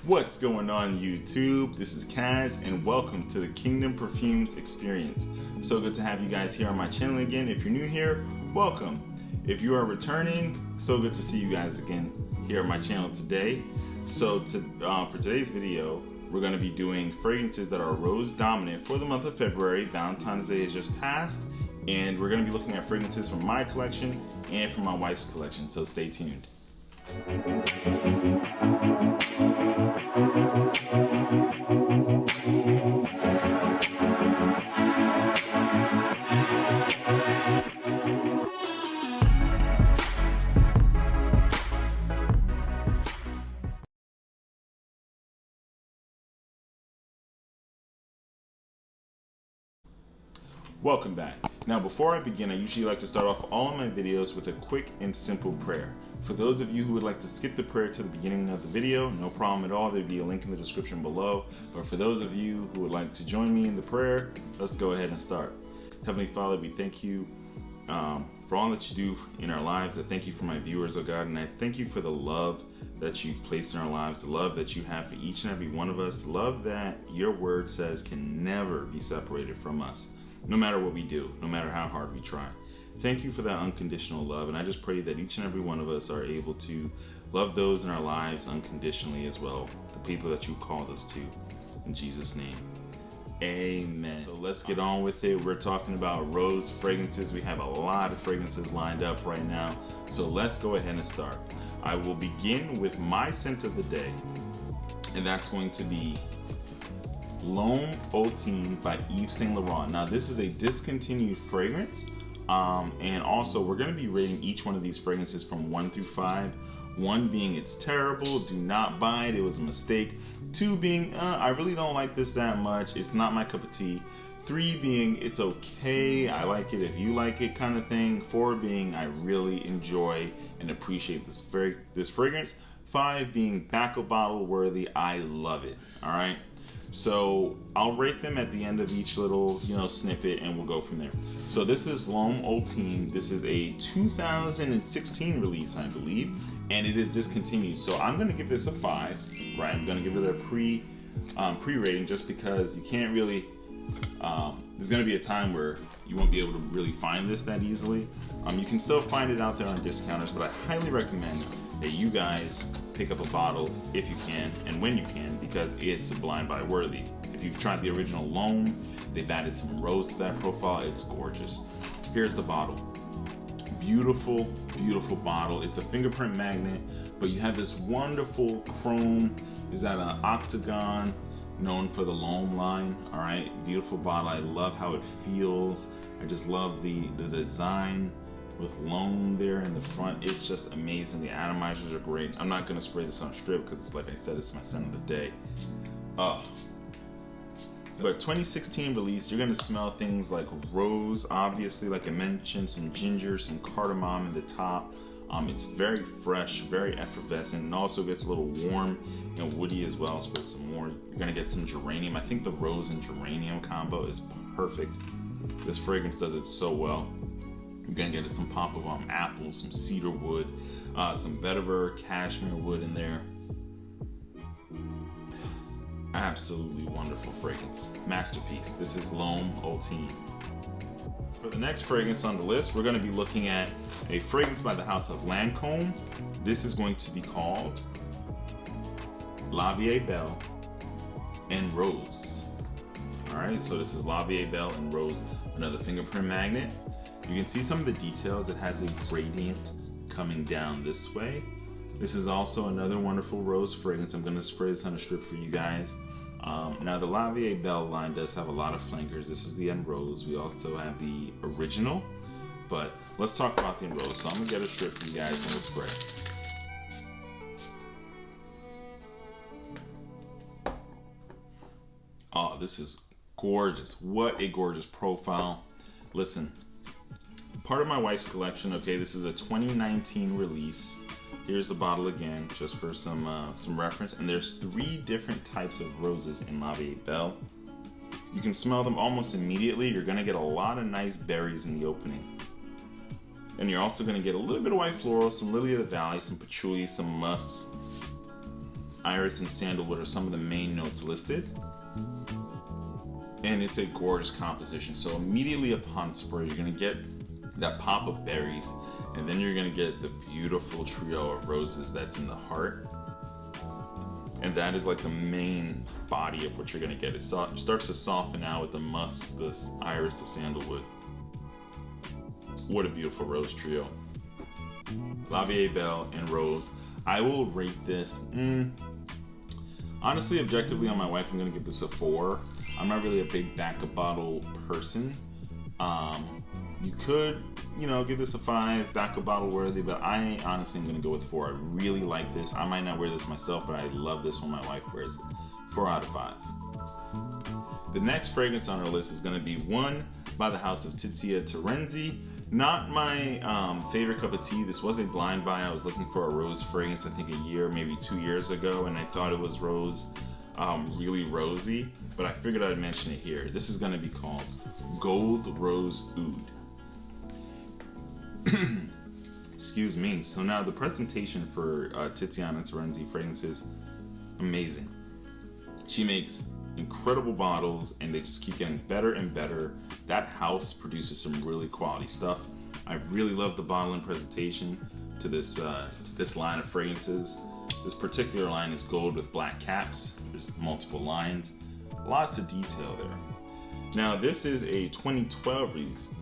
What's going on YouTube? This is Kaz and welcome to the Kingdom Perfumes experience. So good to have you guys here on my channel again. If you're new here, welcome. If you are returning, so good to see you guys again here on my channel today. So for today's video, we're going to be doing fragrances that are rose dominant for the month of February. Valentine's Day has just passed, and we're going to be looking at fragrances from my collection and from my wife's collection, so stay tuned. Welcome back. Now before I begin, I usually like to start off all of my videos with a quick and simple prayer. For those of you who would like to skip the prayer to the beginning of the video, no problem at all. There'll be a link in the description below. But for those of you who would like to join me in the prayer, let's go ahead and start. Heavenly Father, we thank you for all that you do in our lives. I thank you for my viewers, oh God, and I thank you for the love that you've placed in our lives, the love that you have for each and every one of us, love that your word says can never be separated from us. No matter what we do, no matter how hard we try. Thank you for that unconditional love, and I just pray that each and every one of us are able to love those in our lives unconditionally as well, the people that you called us to. In Jesus' name, amen. So let's get on with it. We're talking about rose fragrances. We have a lot of fragrances lined up right now, so let's go ahead and start. I will begin with my scent of the day, and that's going to be L'Homme Ultime by Yves Saint Laurent. Now this is a discontinued fragrance, and also we're going to be rating each one of these fragrances from 1 through 5. 1 being it's terrible, do not buy it was a mistake. 2 being I really don't like this that much, it's not my cup of tea. 3 being it's okay, I like it if you like it kind of thing. 4 being I really enjoy and appreciate this fragrance. 5 being back of bottle worthy, I love it. All right. So I'll rate them at the end of each little, snippet, and we'll go from there. So this is L'Homme Ultime. This is a 2016 release, I believe, and it is discontinued. So I'm going to give this a 5, right? I'm going to give it a pre-rating just because you can't really, there's going to be a time where you won't be able to really find this that easily. You can still find it out there on discounters, but I highly recommend that you guys pick up a bottle if you can and when you can, because it's blind buy worthy. If you've tried the original L'Homme, they've added some rose to that profile. It's gorgeous. Here's the bottle. Beautiful, beautiful bottle. It's a fingerprint magnet, but you have this wonderful chrome. Is that an octagon? Known for the L'Homme line. All right, beautiful bottle. I love how it feels. I just love the design with L'Homme there in the front. It's just amazing. The atomizers are great. I'm not gonna spray this on strip because, like I said, it's my scent of the day. But 2016 release, you're gonna smell things like rose, obviously, like I mentioned, some ginger, some cardamom in the top. It's very fresh, very effervescent, and also gets a little warm and woody as well. So with some more, you're gonna get some geranium. I think the rose and geranium combo is perfect. This fragrance does it so well. You're gonna get some pop of apple, some cedar wood, some vetiver, cashmere wood in there. Absolutely wonderful fragrance, masterpiece. This is L'Homme Ultime. For the next fragrance on the list, we're gonna be looking at a fragrance by the house of Lancome. This is going to be called La Vie Belle and Rose. All right, so this is La Vie Belle and Rose, another fingerprint magnet. You can see some of the details. It has a gradient coming down this way. This is also another wonderful rose fragrance. I'm gonna spray this on a strip for you guys. Now the La Vie Belle line does have a lot of flankers. This is the En Rose. We also have the original, but let's talk about the En Rose. So I'm gonna get a strip for you guys and we'll spray. Oh, this is gorgeous. What a gorgeous profile. Listen, part of my wife's collection. Okay, this is a 2019 release. Here's the bottle again, just for some reference. And there's 3 different types of roses in La Vie Belle. You can smell them almost immediately. You're gonna get a lot of nice berries in the opening. And you're also gonna get a little bit of white floral, some lily of the valley, some patchouli, some musk. iris, and sandalwood are some of the main notes listed. And it's a gorgeous composition. So immediately upon spray, you're gonna get that pop of berries, and then you're gonna get the beautiful trio of roses that's in the heart. And that is like the main body of what you're gonna get. It starts to soften out with the musk, the iris, the sandalwood. What a beautiful rose trio. La Vie Belle and Rose. I will rate this, honestly, objectively on my wife, I'm gonna give this a 4. I'm not really a big back of bottle person. You could, give this a 5, back of bottle worthy, but I honestly am gonna go with 4. I really like this. I might not wear this myself, but I love this when my wife wears it. 4 out of 5. The next fragrance on our list is gonna be one by the house of Terenzi. Not my favorite cup of tea. This was a blind buy. I was looking for a rose fragrance, I think a year, maybe 2 years ago, and I thought it was rose, really rosy, but I figured I'd mention it here. This is gonna be called Gold Rose Oudh. Excuse me. So now the presentation for Tiziana Terenzi fragrances, amazing. She makes incredible bottles, and they just keep getting better and better. That house produces some really quality stuff. I really love the bottle and presentation to this line of fragrances. This particular line is gold with black caps. There's multiple lines, lots of detail there. Now this is a 2012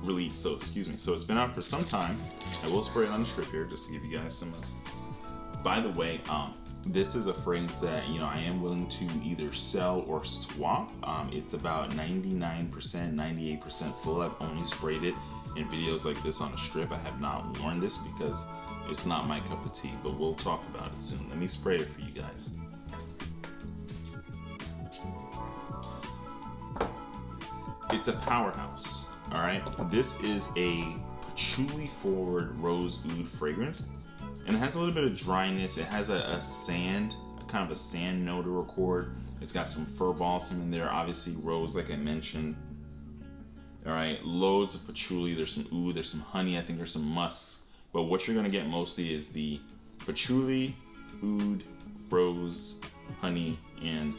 release, so it's been out for some time. I will spray it on the strip here just to give you guys some. By the way, this is a fragrance that I am willing to either sell or swap. It's about 99%, 98% full. I've only sprayed it in videos like this on a strip. I have not worn this because it's not my cup of tea, but we'll talk about it soon. Let me spray it for you guys. It's a powerhouse, all right? This is a patchouli forward rose oud fragrance. And it has a little bit of dryness. It has a sand, kind of a sand note to record. It's got some fir balsam in there, obviously rose, like I mentioned. All right, loads of patchouli. There's some oud, there's some honey. I think there's some musks. But what you're gonna get mostly is the patchouli, oud, rose, honey, and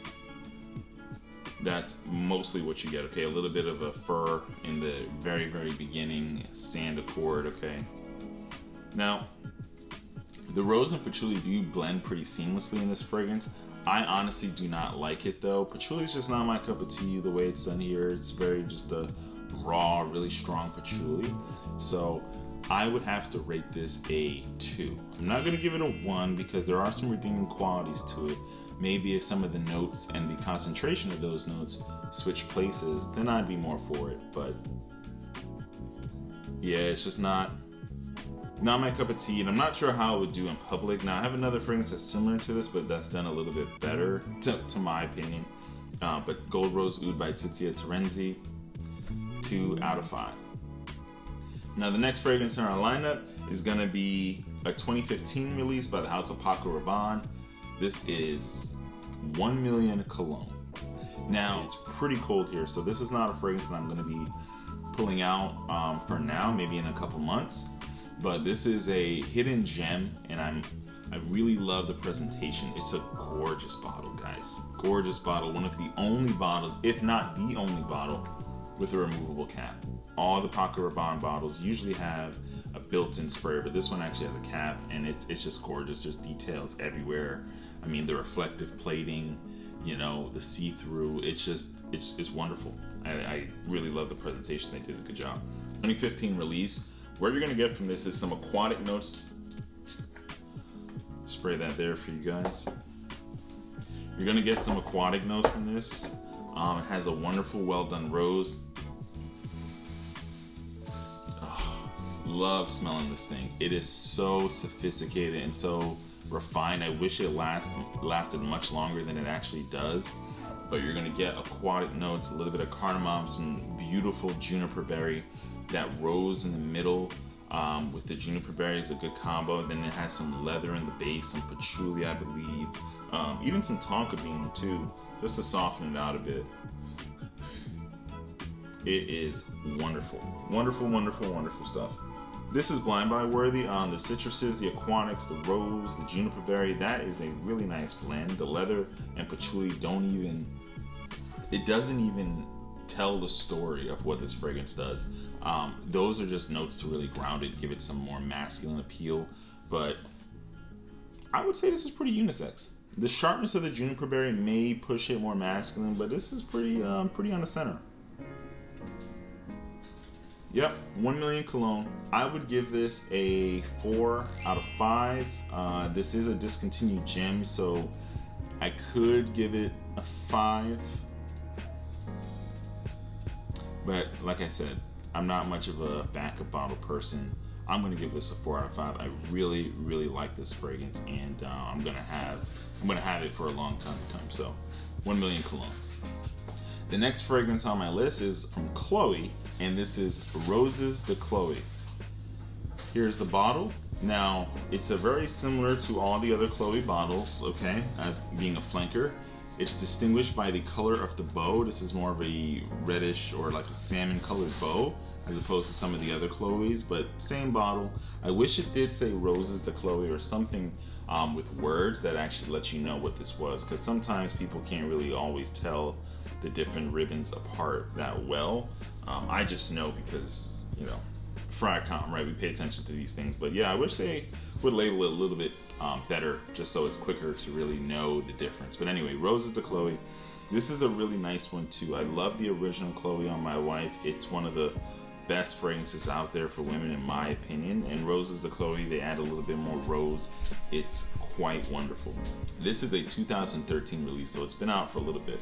that's mostly what you get. Okay, a little bit of a fir in the very, very beginning, sand accord. Okay. Now, the rose and patchouli do blend pretty seamlessly in this fragrance. I honestly do not like it though. Patchouli is just not my cup of tea the way it's done here. It's very just a raw, really strong patchouli. So I would have to rate this a 2. I'm not gonna give it a 1 because there are some redeeming qualities to it. Maybe if some of the notes and the concentration of those notes switch places, then I'd be more for it. But yeah, it's just not my cup of tea, and I'm not sure how it would do in public. Now I have another fragrance that's similar to this, but that's done a little bit better, to my opinion. But Gold Rose Oud by Tiziana Terenzi, 2 out of 5. Now the next fragrance in our lineup is gonna be a 2015 release by the house of Paco Rabanne. This is 1 Million Cologne. Now it's pretty cold here, so this is not a fragrance that I'm gonna be pulling out for now, maybe in a couple months. But this is a hidden gem, and I really love the presentation. It's a gorgeous bottle, guys. Gorgeous bottle. One of the only bottles, if not the only bottle, with a removable cap. All the Paco Rabanne bottles usually have a built-in sprayer, but this one actually has a cap, and it's just gorgeous. There's details everywhere. I mean, the reflective plating, the see-through. It's wonderful. I really love the presentation. They did a good job. 2015 release. What you're gonna get from this is some aquatic notes. Spray that there for you guys. You're gonna get some aquatic notes from this. It has a wonderful, well done rose. Oh, love smelling this thing. It is so sophisticated and so refined. I wish it lasted much longer than it actually does. But you're gonna get aquatic notes, a little bit of cardamom, some beautiful juniper berry. That rose in the middle with the juniper berry is a good combo. Then it has some leather in the base, some patchouli, I believe, even some tonka bean too, just to soften it out a bit. It is wonderful, wonderful, wonderful, wonderful stuff. This is blind buy worthy. The citruses, the aquatics, the rose, the juniper berry, that is a really nice blend. The leather and patchouli it doesn't even tell the story of what this fragrance does. Those are just notes to really ground it, give it some more masculine appeal. But I would say this is pretty unisex. The sharpness of the juniper berry may push it more masculine, but this is pretty on the center. Yep, 1 million cologne. I would give this a 4 out of 5. This is a discontinued gem, so I could give it a 5. But like I said, I'm not much of a backup bottle person. I'm gonna give this a 4 out of 5. I really, really like this fragrance, and I'm gonna have it for a long time to come. So, 1 million cologne. The next fragrance on my list is from Chloe, and this is Roses de Chloe. Here's the bottle. Now, it's a very similar to all the other Chloe bottles, okay, as being a flanker. It's distinguished by the color of the bow. This is more of a reddish or like a salmon colored bow as opposed to some of the other Chloes, but same bottle. I wish it did say Roses de Chloe or something with words that actually let you know what this was, because sometimes people can't really always tell the different ribbons apart that well. I just know because, you know, Fracom, right? We pay attention to these things. But yeah, I wish they would label it a little bit better, just so it's quicker to really know the difference. But anyway, Roses de Chloe. This is a really nice one too. I love the original Chloe on my wife. It's one of the best fragrances out there for women in my opinion. And Roses de Chloe, they add a little bit more rose. It's quite wonderful. This is a 2013 release, so it's been out for a little bit.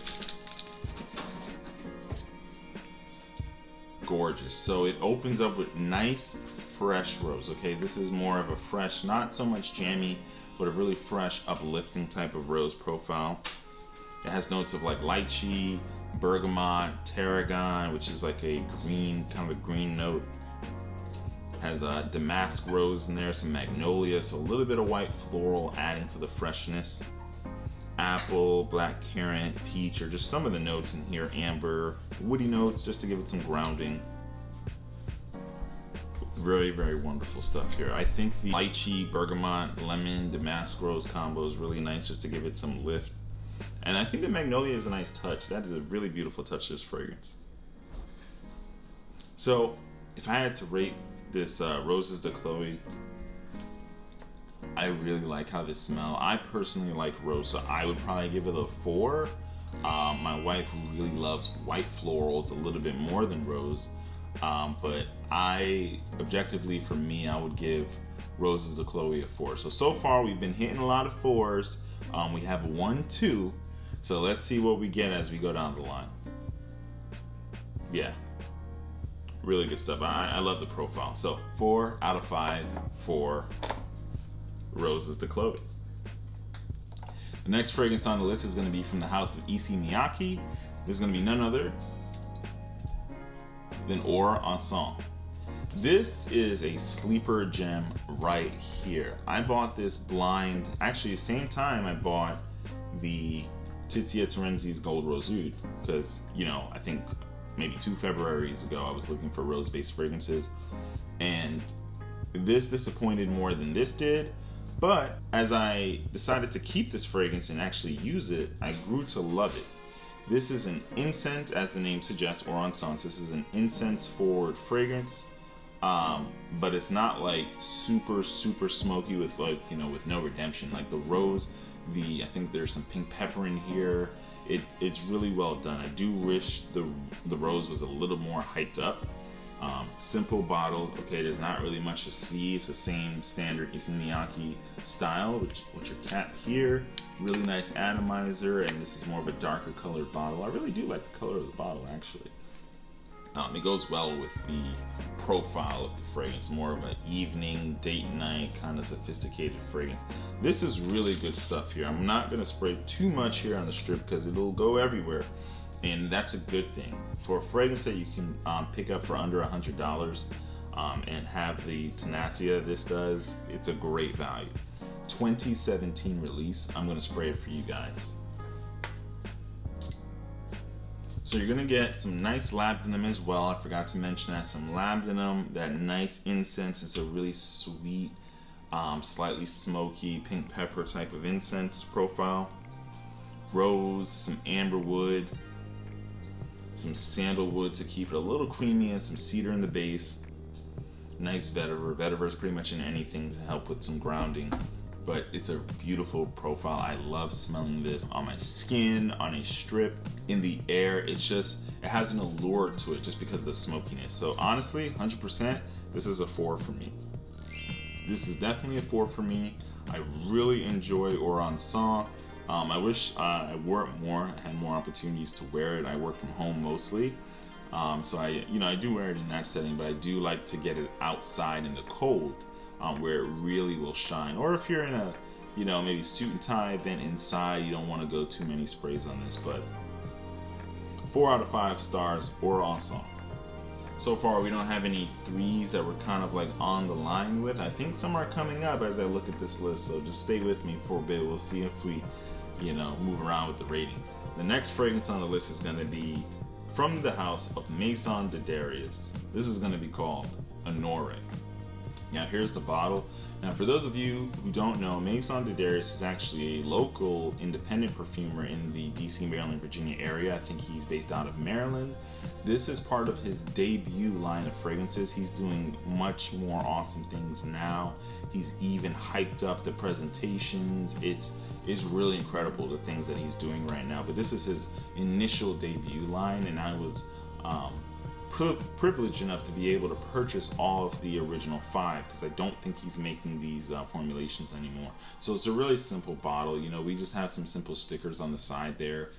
Gorgeous. So it opens up with nice fresh rose. Okay, this is more of a fresh, not so much jammy, but a really fresh, uplifting type of rose profile. It has notes of like lychee, bergamot, tarragon, which is like a green, kind of a green note. Has a damask rose in there, some magnolia, so a little bit of white floral adding to the freshness. Apple, black currant, peach, or just some of the notes in here. Amber, woody notes, just to give it some grounding. Very, very wonderful stuff here. I think the lychee, bergamot, lemon, damask rose combo is really nice just to give it some lift. And I think the magnolia is a nice touch. That is a really beautiful touch to this fragrance. So if I had to rate this Roses de Chloe, I really like how this smells. I personally like rose, so I would probably give it a 4. My wife really loves white florals a little bit more than rose, but objectively for me, I would give Roses de Chloe a 4. So far we've been hitting a lot of 4s. We have 1, 2, so let's see what we get as we go down the line. Yeah, really good stuff. I love the profile. So 4 out of 5 for Roses de Chloe. The next fragrance on the list is going to be from the house of Issey Miyake. This is going to be none other than Encens. This is a sleeper gem right here. I bought this blind, actually the same time I bought the Terenzi's Gold Rose Oudh, because, you know, I think maybe 2 Februaries ago I was looking for rose-based fragrances, and this disappointed more than this did. But as I decided to keep this fragrance and actually use it, I grew to love it. This is an incense, as the name suggests, or Encens. This is an incense-forward fragrance, but it's not like super, super smoky with, like, you know, with no redemption. Like the rose, I think there's some pink pepper in here. It's really well done. I do wish the rose was a little more hyped up. Simple bottle. Okay, there's not really much to see. It's the same standard Issey Miyake style, which your cap here. Really nice atomizer, and this is more of a darker colored bottle. I really do like the color of the bottle, actually. It goes well with the profile of the fragrance, more of an evening, date night, kind of sophisticated fragrance. This is really good stuff here. I'm not going to spray too much here on the strip because it'll go everywhere. And that's a good thing. For a fragrance that you can pick up for under $100 and have the tenacia this does, it's a great value. 2017 release. I'm going to spray it for you guys. So you're gonna get some nice labdanum as well. I forgot to mention that. Some labdanum, that nice incense. Is a really sweet, slightly smoky pink pepper type of incense profile. Rose, some amber wood, some sandalwood to keep it a little creamy, and some cedar in the base. Nice vetiver. Vetiver is pretty much in anything to help with some grounding. But it's a beautiful profile. I love smelling this on my skin, on a strip, in the air. It has an allure to it just because of the smokiness. So honestly, 100%, this is a 4 for me. This is definitely a 4 for me. I really enjoy Encens. I wish I wore it more. I had more opportunities to wear it. I work from home mostly. So I do wear it in that setting, but I do like to get it outside in the cold. Where it really will shine. Or if you're in a, maybe suit and tie event inside, you don't want to go too many sprays on this, but 4 out of 5 stars or awesome. So far, we don't have any 3s that we're kind of like on the line with. I think some are coming up as I look at this list, so just stay with me for a bit. We'll see if we, move around with the ratings. The next fragrance on the list is going to be from the house of Maison de Darius. This is going to be called Onore. Now here's the bottle. Now for those of you who don't know, Maison de Darius is actually a local independent perfumer in the DC, Maryland, Virginia area. I think he's based out of Maryland. This is part of his debut line of fragrances. He's doing much more awesome things now. He's even hyped up the presentations. It's really incredible the things that he's doing right now. But this is his initial debut line, and I was privileged enough to be able to purchase all of the original 5 because I don't think he's making these formulations anymore. So it's a really simple bottle. We just have some simple stickers on the side there.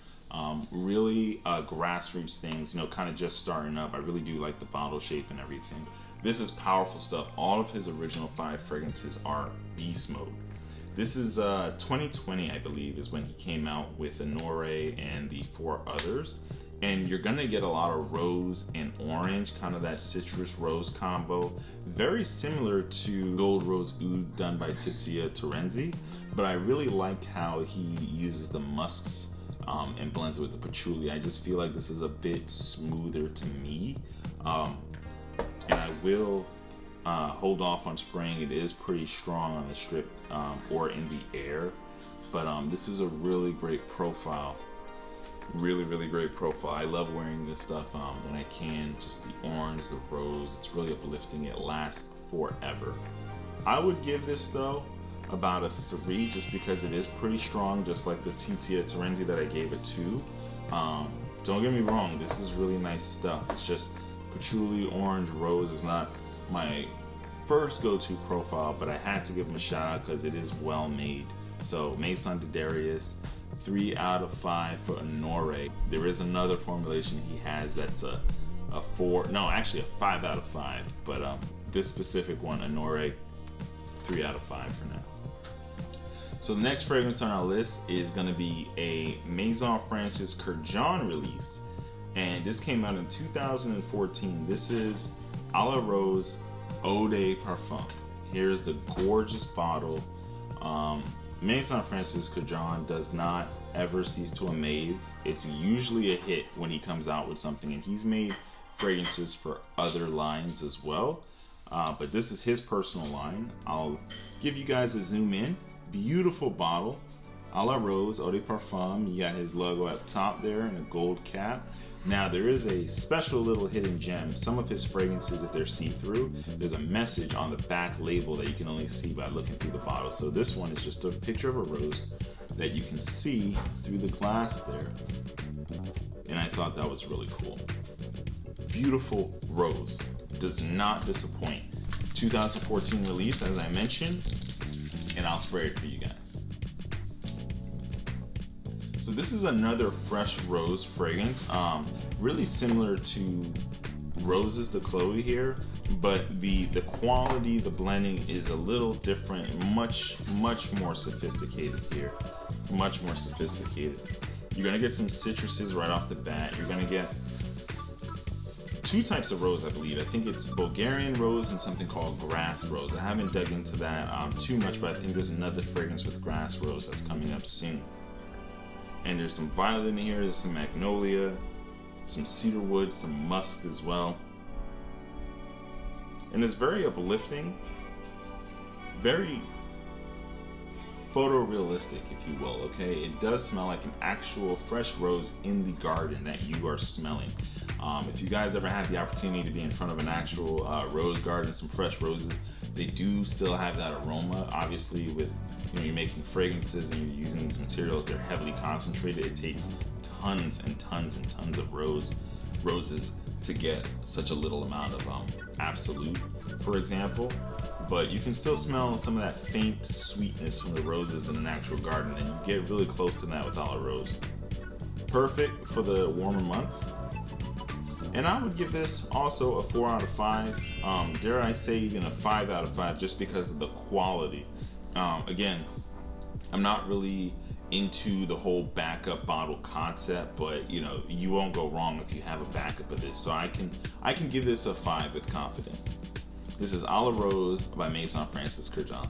Really grassroots things, kind of just starting up. I really do like the bottle shape and everything. This is powerful stuff. All of his original 5 fragrances are beast mode. This is 2020, I believe, is when he came out with Onore and the 4 others. And you're gonna get a lot of rose and orange, kind of that citrus rose combo. Very similar to Gold Rose Oudh done by Terenzi. But I really like how he uses the musks and blends it with the patchouli. I just feel like this is a bit smoother to me. And I will hold off on spraying. It is pretty strong on the strip or in the air. But this is a really great profile. Really great profile. I love wearing this stuff when I can. Just the orange, the rose, it's really uplifting. It lasts forever. I would give this though about a 3 just because it is pretty strong, just like the Terenzi that I gave a 2. Don't get me wrong, this is really nice stuff. It's just patchouli, orange, rose is not my first go-to profile, but I had to give him a shout out because it is well made. So Maison de Darius, 3 out of 5 for Onore. There is another formulation he has that's a 4, no, actually a 5 out of 5. But this specific one, Onore, 3 out of 5 for now. So the next fragrance on our list is going to be a Maison Francis Kurkdjian release, and this came out in 2014. This is A La Rose Eau de Parfum. Here's the gorgeous bottle. Maison Francis Kurkdjian does not ever cease to amaze. It's usually a hit when he comes out with something, and he's made fragrances for other lines as well. But this is his personal line. I'll give you guys a zoom in. Beautiful bottle. A La Rose Eau de Parfum. You got his logo up top there and a gold cap. Now there is a special little hidden gem. Some of his fragrances, if they're see-through, there's a message on the back label that you can only see by looking through the bottle. So this one is just a picture of a rose that you can see through the glass there. And I thought that was really cool. Beautiful rose. Does not disappoint. 2014 release, as I mentioned, and I'll spray it for you guys. So this is another fresh rose fragrance, really similar to Roses de Chloe here, but the quality, the blending is a little different, much more sophisticated here, much more sophisticated. You're gonna get some citruses right off the bat. You're gonna get 2 types of rose, I believe. I think it's Bulgarian rose and something called grass rose. I haven't dug into that too much, but I think there's another fragrance with grass rose that's coming up soon. And there's some violet in here, there's some magnolia, some cedar wood, some musk as well. And it's very uplifting, very photorealistic, if you will, okay? It does smell like an actual fresh rose in the garden that you are smelling. If you guys ever had the opportunity to be in front of an actual rose garden, some fresh roses, they do still have that aroma. Obviously, with you're making fragrances and you're using these materials, they're heavily concentrated. It takes tons and tons and tons of roses to get such a little amount of absolute, for example. But you can still smell some of that faint sweetness from the roses in an actual garden, and you get really close to that with olive rose. Perfect for the warmer months. And I would give this also a 4 out of 5. Dare I say even a 5 out of 5, just because of the quality. Again, I'm not really into the whole backup bottle concept, but you won't go wrong if you have a backup of this. So I can give this a 5 with confidence. This is Olive Rose by Maison Francis Kurkdjian.